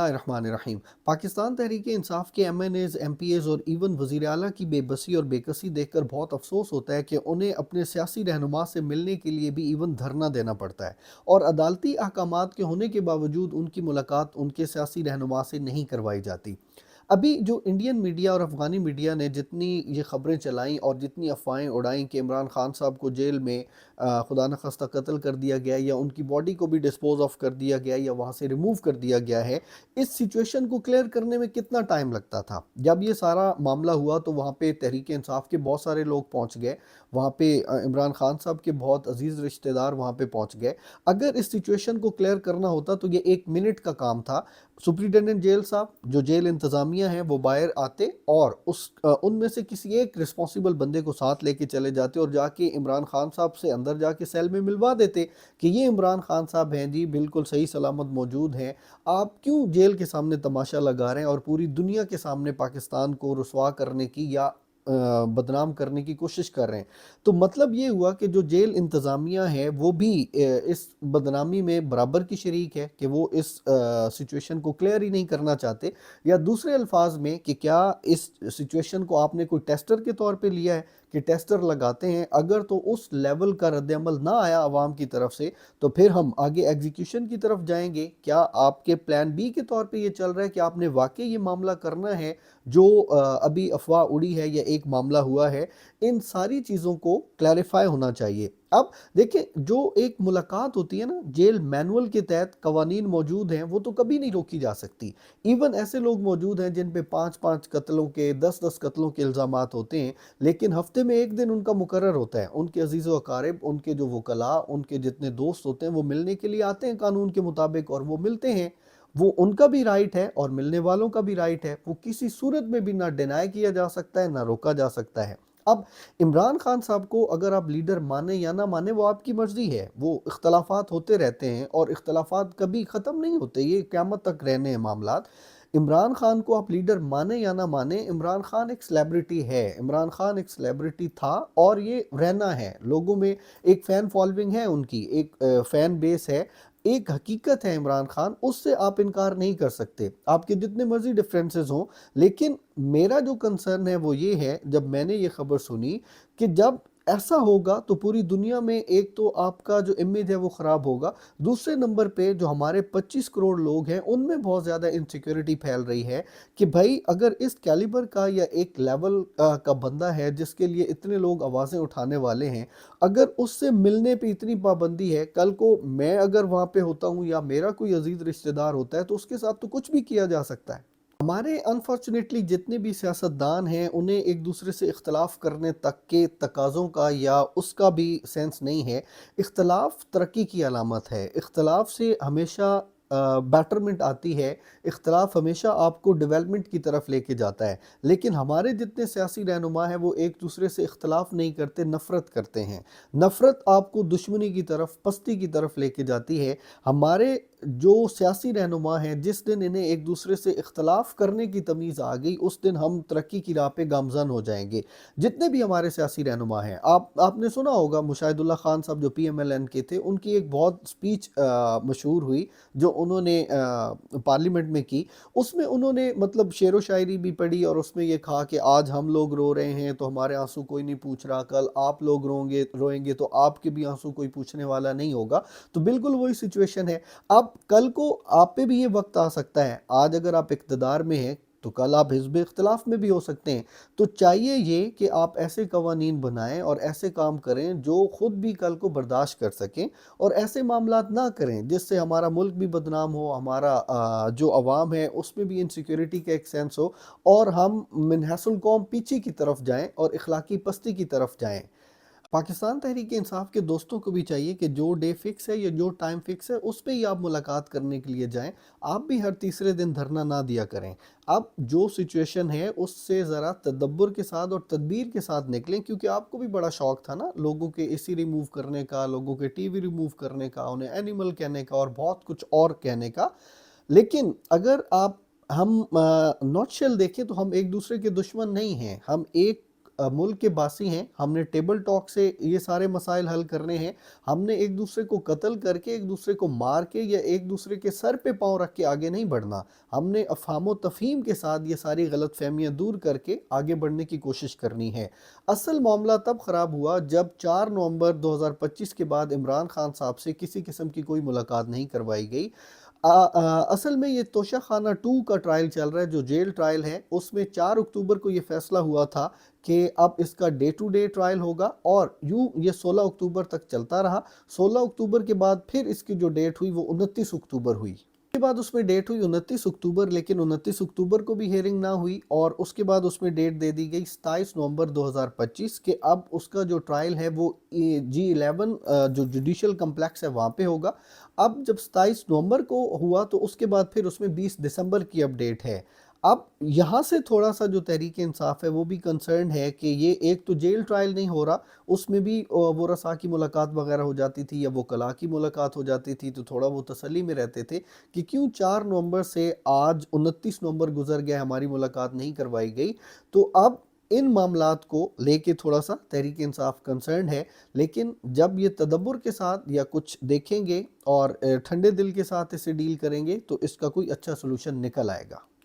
बिस्मिल्लाहिर्रहमानिर्रहीम। पाकिस्तान तहरीक इंसाफ के MNAs, MPAs और इवन वज़ीर आला की बेबसी और बेकसी देखकर बहुत अफसोस होता है कि उन्हें अपने सियासी रहनुमा से मिलने के लिए भी इवन धरना देना पड़ता है और अदालती अहकामात के होने के बावजूद उनकी मुलाकात उनके सियासी रहनुमा से नहीं करवाई जाती। अभी जो इंडियन मीडिया और अफ़गानी मीडिया ने जितनी ये ख़बरें चलाईं और जितनी अफवाहें उड़ाईं कि इमरान ख़ान साहब को जेल में खुदा न खास्ता कत्ल कर दिया गया या उनकी बॉडी को भी डिस्पोज ऑफ कर दिया गया या वहाँ से रिमूव कर दिया गया है, इस सिचुएशन को क्लियर करने में कितना टाइम लगता था। जब ये सारा मामला हुआ तो वहाँ पे तहरीक इंसाफ के बहुत सारे लोग पहुँच गए, वहाँ पे इमरान ख़ान साहब के बहुत अजीज़ रिश्तेदार वहाँ पे पहुँच गए। अगर इस सिचुएशन को क्लियर करना होता तो ये 1 मिनट का काम था। सुप्रिटेंडेंट जेल साहब, जो जेल इंतज़ामिया हैं, वो बाहर आते और उनमें से किसी एक रिस्पॉन्सिबल बंदे को साथ लेके चले जाते और जाके इमरान खान साहब से अंदर जाके सेल में मिलवा देते कि ये इमरान खान साहब हैं जी, बिल्कुल सही सलामत मौजूद हैं, आप क्यों जेल के सामने तमाशा लगा रहे हैं और पूरी दुनिया के सामने पाकिस्तान को रुसवा करने की या बदनाम करने की कोशिश कर रहे हैं। तो मतलब ये हुआ कि जो जेल इंतज़ामिया है वो भी इस बदनामी में बराबर की शरीक है कि वो इस सिचुएशन को क्लियर ही नहीं करना चाहते, या दूसरे अल्फाज में कि क्या इस सिचुएशन को आपने कोई टेस्टर के तौर पे लिया है कि टेस्टर लगाते हैं, अगर तो उस लेवल का रद्द-ए-अमल ना आया अवाम की तरफ से तो फिर हम आगे एग्जीक्यूशन की तरफ जाएंगे। क्या आपके प्लान बी के तौर पे ये चल रहा है कि आपने वाकई ये मामला करना है जो अभी अफवाह उड़ी है या एक मामला हुआ है? इन सारी चीज़ों को क्लैरिफाई होना चाहिए। अब देखिए, जो एक मुलाकात होती है ना, जेल मैनुअल के तहत कवानीन मौजूद हैं, वो तो कभी नहीं रोकी जा सकती। इवन ऐसे लोग मौजूद हैं जिन पे 5-5 कत्लों के, 10-10 कत्लों के इल्ज़ामात होते हैं, लेकिन हफ्ते में एक दिन उनका मुकर्रर होता है। उनके अजीज़ व अकारिब, उनके जो वकला, उनके जितने दोस्त होते हैं, वो मिलने के लिए आते हैं कानून के मुताबिक और वो मिलते हैं। वो उनका भी राइट है और मिलने वालों का भी राइट है, वो किसी सूरत में भी ना डिनाई किया जा सकता है, ना रोका जा सकता है। अब इमरान खान साहब को अगर आप लीडर माने या ना माने, वो आपकी मर्जी है, वो इख्तलाफात होते रहते हैं और इख्तलाफात कभी ख़त्म नहीं होते, ये क़यामत तक रहने हैं मामलात। इमरान खान को आप लीडर माने या ना माने, इमरान खान एक सेलिब्रिटी है, इमरान खान एक सेलिब्रिटी था और ये रहना है। लोगों में एक फ़ैन फॉलोइंग है, उनकी एक फ़ैन बेस है, एक हकीकत है इमरान खान, उससे आप इनकार नहीं कर सकते, आपके जितने मर्जी डिफरेंसेस हों। लेकिन मेरा जो कंसर्न है वो ये है, जब मैंने ये खबर सुनी कि जब ऐसा होगा तो पूरी दुनिया में एक तो आपका जो इमेज है वो ख़राब होगा, दूसरे नंबर पे जो हमारे 25 करोड़ लोग हैं उनमें बहुत ज़्यादा इनसिक्योरिटी फैल रही है कि भाई अगर इस कैलिबर का या एक लेवल का बंदा है जिसके लिए इतने लोग आवाज़ें उठाने वाले हैं, अगर उससे मिलने पे इतनी पाबंदी है, कल को मैं अगर वहाँ पे होता हूँ या मेरा कोई अजीज रिश्तेदार होता है तो उसके साथ तो कुछ भी किया जा सकता है। हमारे अनफॉर्चुनेटली जितने भी सियासतदान हैं उन्हें एक दूसरे से इख्तलाफ करने तक के तकाज़ों का या उसका भी सेंस नहीं है। इख्तलाफ तरक्की की अलामत है, इख्तलाफ से हमेशा बेटरमेंट आती है, इख्तलाफ हमेशा आपको डेवलपमेंट की तरफ लेके जाता है। लेकिन हमारे जितने सियासी रहनुमा हैं वो एक दूसरे से इख्तलाफ नहीं करते, नफ़रत करते हैं। नफ़रत आपको दुश्मनी की तरफ, पस्ती की तरफ लेके जाती है। हमारे जो सियासी रहनुमा हैं, जिस दिन इन्हें एक दूसरे से इख्तलाफ करने की तमीज़ आ गई, उस दिन हम तरक्की की राह पे गामज़न हो जाएंगे। जितने भी हमारे सियासी रहनुमा हैं, आपने सुना होगा मुशाहिदुल्लाह खान साहब जो PMLN के थे, उनकी एक बहुत स्पीच मशहूर हुई जो उन्होंने पार्लियामेंट में की। उसमें उन्होंने मतलब शेरो शायरी भी पढ़ी और उसमें ये कहा कि आज हम लोग रो रहे हैं तो हमारे आंसू कोई नहीं पूछ रहा, कल आप लोग रोएंगे तो आपके भी आंसू कोई पूछने वाला नहीं होगा। तो बिल्कुल वही सिचुएशन है। अब कल को आप पे भी ये वक्त आ सकता है, आज अगर आप इक़्तिदार में हैं तो कल आप हिज़्ब इख्तिलाफ में भी हो सकते हैं। तो चाहिए ये कि आप ऐसे कवानीन बनाएं और ऐसे काम करें जो खुद भी कल को बर्दाश्त कर सकें और ऐसे मामलात ना करें जिससे हमारा मुल्क भी बदनाम हो, हमारा जो अवाम है उसमें भी इनसिक्योरिटी का एक सेंस हो और हम मिनहसुल कौम पीछे की तरफ जाएं और इखलाकी पस्ती की तरफ जाएं। पाकिस्तान तहरीक इंसाफ के दोस्तों को भी चाहिए कि जो डे फिक्स है या जो टाइम फिक्स है उस पे ही आप मुलाकात करने के लिए जाएं। आप भी हर तीसरे दिन धरना ना दिया करें। अब जो सिचुएशन है उससे ज़रा तदब्बर के साथ और तदबीर के साथ निकलें, क्योंकि आपको भी बड़ा शौक था ना लोगों के एसी रिमूव करने का, लोगों के टीवी रिमूव करने का, उन्हें एनिमल कहने का और बहुत कुछ और कहने का। लेकिन अगर आप हम नॉटशेल देखें तो हम एक दूसरे के दुश्मन नहीं हैं, हम एक मुल्क के बासी हैं, हमने टेबल टॉक से ये सारे मसाइल हल करने हैं, हमने एक दूसरे को कत्ल करके, एक दूसरे को मार के या एक दूसरे के सर पे पाँव रख के आगे नहीं बढ़ना। हमने अफ़हाम व तफ़हीम के साथ ये सारी गलत फहमियाँ दूर करके आगे बढ़ने की कोशिश करनी है। असल मामला तब ख़राब हुआ जब 4 नवंबर 2025 के बाद इमरान खान साहब से किसी किस्म की कोई मुलाकात नहीं करवाई गई। असल में ये तोशाखाना 2 का ट्रायल चल रहा है, जो जेल ट्रायल है, उसमें 4 अक्टूबर को ये फैसला हुआ था कि अब इसका डे टू डे ट्रायल होगा और यूं ये 16 अक्टूबर तक चलता रहा। 16 अक्टूबर के बाद फिर इसकी जो डेट हुई वो 29 अक्टूबर हुई। उसके बाद उसमें डेट हुई 29 अक्टूबर, लेकिन 29 अक्टूबर को भी हेयरिंग ना हुई और उसके बाद उसमें डेट दे दी गई 27 नवंबर 2025 के अब उसका जो ट्रायल है वो G11 जो जुडिशल कम्प्लेक्स है वहाँ पे होगा। अब जब 27 नवंबर को हुआ तो उसके बाद फिर उसमें 20 दिसंबर की अपडेट है। अब यहाँ से थोड़ा सा जो तहरीक इंसाफ है वो भी कंसर्न है कि ये एक तो जेल ट्रायल नहीं हो रहा, उसमें भी वो रसा की मुलाकात वगैरह हो जाती थी या वो कला की मुलाकात हो जाती थी, तो थोड़ा वो तसल्ली में रहते थे कि क्यों 4 नवंबर से आज 29 नवंबर गुजर गया, हमारी मुलाकात नहीं करवाई गई। तो अब इन मामलात को लेके थोड़ा सा तहरीक इंसाफ कंसर्न है, लेकिन जब ये तदब्बुर के साथ या कुछ देखेंगे और ठंडे दिल के साथ इसे डील करेंगे तो इसका कोई अच्छा सोल्यूशन निकल आएगा।